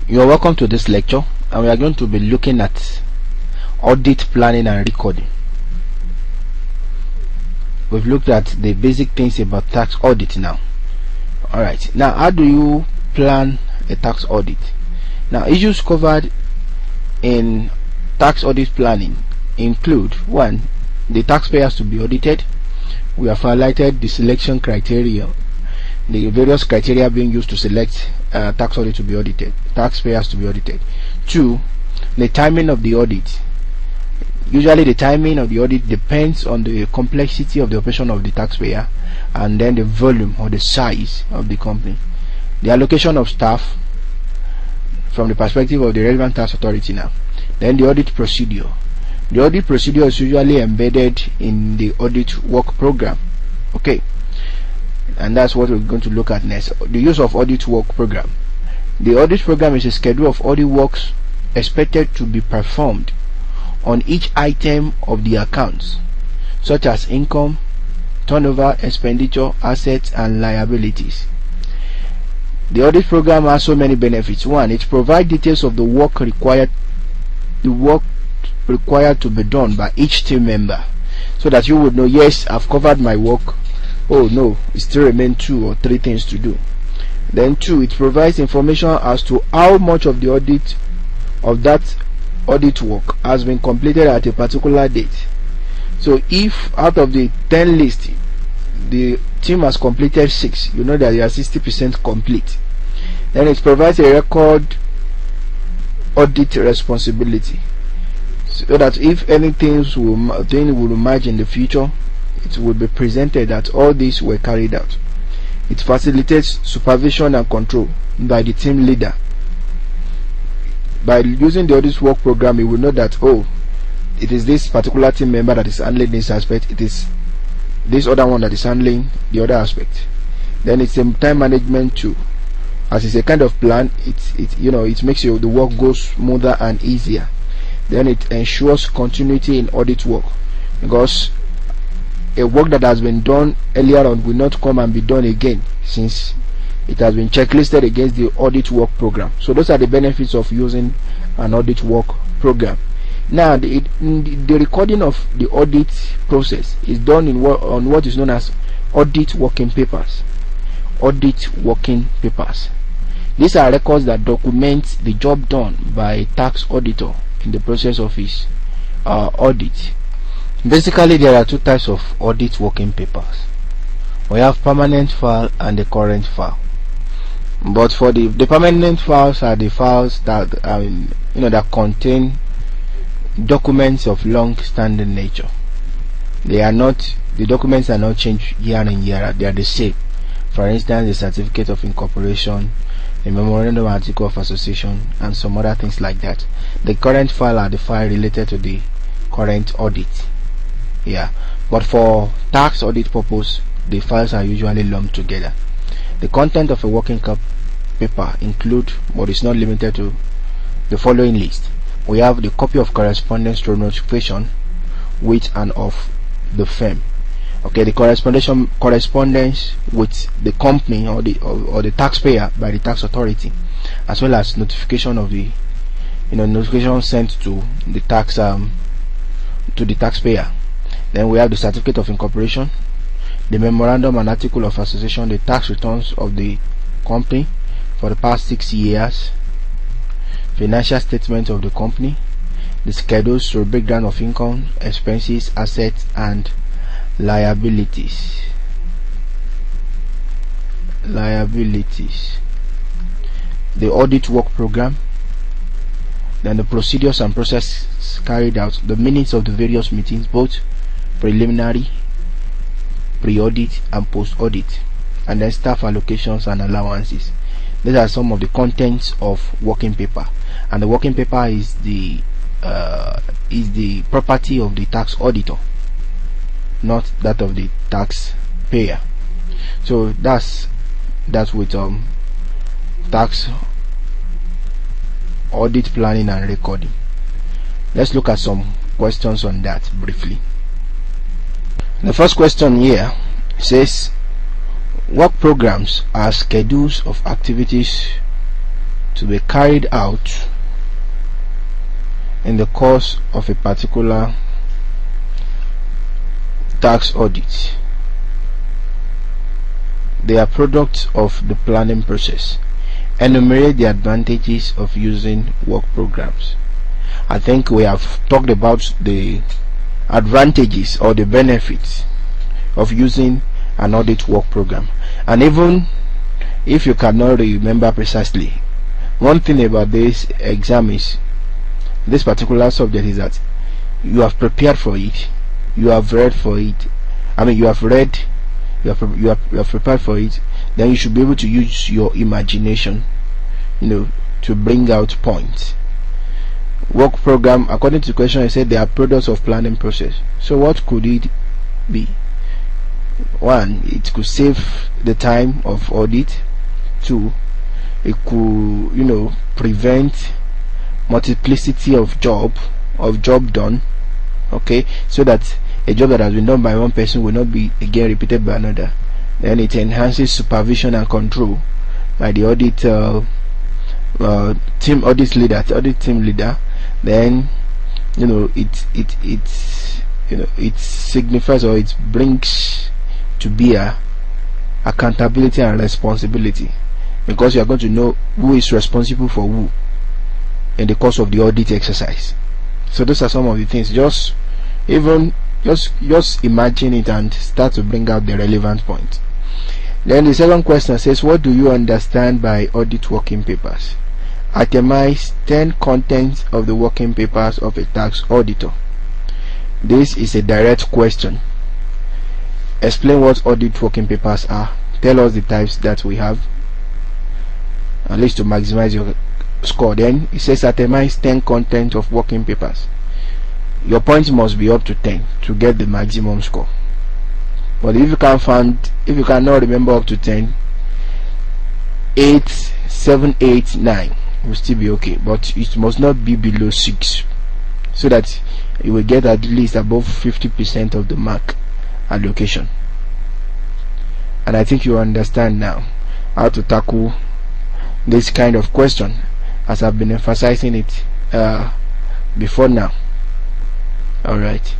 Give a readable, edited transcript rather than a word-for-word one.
You're welcome to this lecture, and we are going to be looking at audit planning and recording. We've looked at the basic things about tax audit now. Alright, now how do you plan a tax audit? Now, issues covered in tax audit planning include: 1. The taxpayers to be audited. We have highlighted the selection criteria, the various criteria being used to select tax audit to be audited, taxpayers to be audited. 2. The timing of the audit. Usually the timing of the audit depends on the complexity of the operation of the taxpayer and then the volume or the size of the company. The allocation of staff from the perspective of the relevant tax authority now. Then the audit procedure. The audit procedure is usually embedded in the audit work program. Okay, and that's what we're going to look at next. The use of audit work program. The audit program is a schedule of audit works expected to be performed on each item of the accounts, such as income, turnover, expenditure, assets, and liabilities. The audit program has so many benefits. 1. It provides details of the work required to be done by each team member, so that you would know, yes, I've covered my work. Oh no, it still remains 2 or 3 things to do. Then 2, it provides information as to how much of the audit of that audit work has been completed at a particular date. So if out of the 10 list the team has completed 6, you know that they are 60% complete. Then it provides a record audit responsibility, so that if anything will emerge in the future, it will be presented that all these were carried out. It facilitates supervision and control by the team leader. By using the audit work program, you will know that, oh, it is this particular team member that is handling this aspect, it is this other one that is handling the other aspect. Then it's a time management too, as it's a kind of plan. It makes the work go smoother and easier. Then it ensures continuity in audit work, because a work that has been done earlier on will not come and be done again, since it has been checklisted against the audit work program. So those are the benefits of using an audit work program. Now, the recording of the audit process is done on what is known as audit working papers. Audit working papers. These are records that document the job done by a tax auditor in the process of his audit. Basically, there are 2 types of audit working papers. We have permanent file and the current file. But for the permanent files are the files that that contain documents of long-standing nature. The documents are not changed year in year out. They are the same. For instance, the certificate of incorporation, the memorandum article of association, and some other things like that. The current file are the file related to the current audit. Yeah, but for tax audit purpose, the files are usually lumped together. The content of a working paper include, but is not limited to, the following list. We have the copy of correspondence to notification with and of the firm. Okay, the correspondence with the company or the taxpayer by the tax authority, as well as notification of the notification sent to the taxpayer. Then we have the certificate of incorporation, the memorandum and article of association, the tax returns of the company for the past 6 years, financial statement of the company, the schedules to breakdown of income, expenses, assets, and liabilities. The audit work program, then the procedures and process carried out, the minutes of the various meetings, both preliminary, pre-audit, and post-audit, and then staff allocations and allowances. These are some of the contents of working paper, and the working paper is the property of the tax auditor, not that of the taxpayer. So that's with tax audit planning and recording. Let's look at some questions on that briefly. The first question here says, work programs are schedules of activities to be carried out in the course of a particular tax audit. They are products of the planning process. Enumerate the advantages of using work programs. I think we have talked about the advantages or the benefits of using an audit work program. And even if you cannot remember precisely, one thing about this exam is, this particular subject, is that you have prepared for it, you have read for it. I mean, you have prepared for it. Then you should be able to use your imagination, to bring out points. Work program, according to the question, I said they are products of planning process. So what could it be? One, it could save the time of audit. Two, it could prevent multiplicity of job done, okay, so that a job that has been done by one person will not be again repeated by another. Then it enhances supervision and control by the audit team leader. Then it signifies, or it brings to bear accountability and responsibility, because you are going to know who is responsible for who in the course of the audit exercise. So those are some of the things. Just imagine it and start to bring out the relevant points. Then the second question says, what do you understand by audit working papers? Itemize 10 contents of the working papers of a tax auditor. This is a direct question. Explain what audit working papers are. Tell us the types that we have, at least to maximize your score. Then it says itemize 10 contents of working papers. Your points must be up to 10 to get the maximum score. But if you cannot remember up to 10, 8, 7, 8, 9 will still be okay, but it must not be below 6, so that you will get at least above 50% of the mark allocation. And I think you understand now how to tackle this kind of question, as I've been emphasizing it before now. Alright.